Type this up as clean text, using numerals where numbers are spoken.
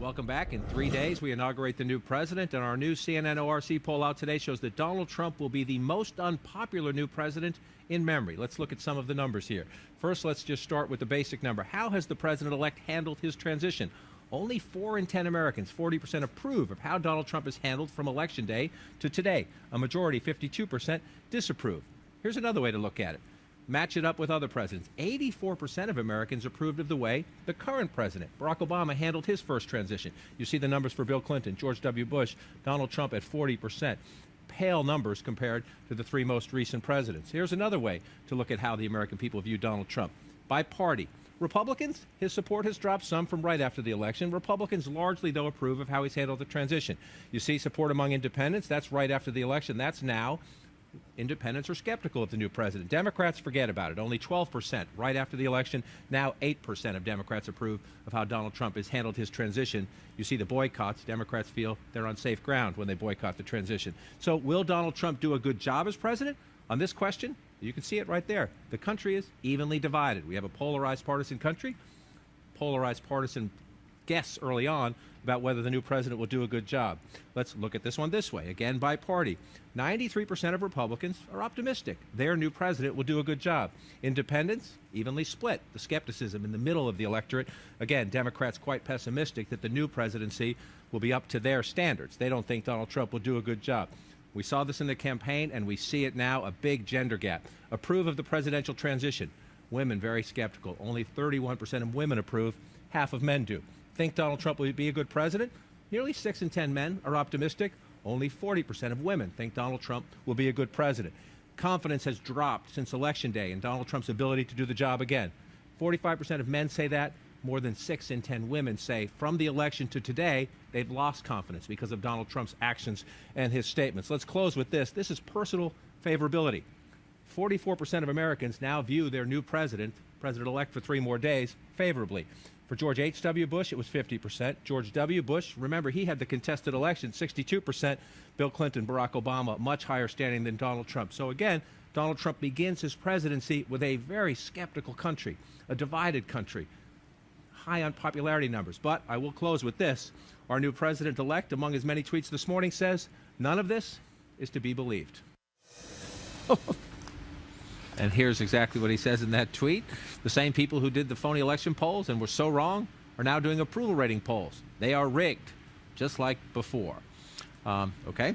Welcome back. In 3 days, we inaugurate the new president, and our new CNN ORC poll out today shows that Donald Trump will be the most unpopular new president in memory. Let's look at some of the numbers here. First, let's just start with the basic number. How has the president-elect handled his transition? Only 4 in 10 Americans, 40%, approve of how Donald Trump is handled from Election Day to today. A majority, 52%, disapprove. Here's another way to look at it. Match it up with other presidents. 84% of Americans approved of the way the current president, Barack Obama, handled his first transition. You see the numbers for Bill Clinton, George W. Bush, Donald Trump at 40%. Pale numbers compared to the 3 most recent presidents. Here's another way to look at how the American people view Donald Trump. By party. Republicans, his support has dropped some from right after the election. Republicans largely, though, approve of how he's handled the transition. You see support among independents. That's right after the election. That's now. Independents are skeptical of the new president. Democrats forget about it. Only 12% right after the election. Now 8% of Democrats approve of how Donald Trump has handled his transition. You see the boycotts. Democrats feel they're on safe ground when they boycott the transition. So will Donald Trump do a good job as president? On this question, you can see it right there. The country is evenly divided. We have a polarized partisan country, polarized partisan guess early on about whether the new president will do a good job. Let's look at this one this way, again by party. 93% of Republicans are optimistic their new president will do a good job. Independents, evenly split. The skepticism in the middle of the electorate. Again, Democrats quite pessimistic that the new presidency will be up to their standards. They don't think Donald Trump will do a good job. We saw this in the campaign, and we see it now, a big gender gap. Approve of the presidential transition. Women very skeptical. Only 31% of women approve. Half of men do. Think Donald Trump will be a good president? Nearly 6 in 10 men are optimistic. Only 40% of women think Donald Trump will be a good president. Confidence has dropped since Election Day in Donald Trump's ability to do the job again. 45% of men say that. More than 6 in 10 women say from the election to today, they've lost confidence because of Donald Trump's actions and his statements. Let's close with this. This is personal favorability. 44% of Americans now view their new president-elect for 3 more days, favorably. For George H.W. Bush, it was 50%. George W. Bush, remember, he had the contested election, 62%. Bill Clinton, Barack Obama, much higher standing than Donald Trump. So again, Donald Trump begins his presidency with a very skeptical country, a divided country, high on popularity numbers. But I will close with this. Our new president-elect, among his many tweets this morning, says, none of this is to be believed. And here's exactly what he says in that tweet. The same people who did the phony election polls and were so wrong are now doing approval rating polls. They are rigged, just like before. Okay?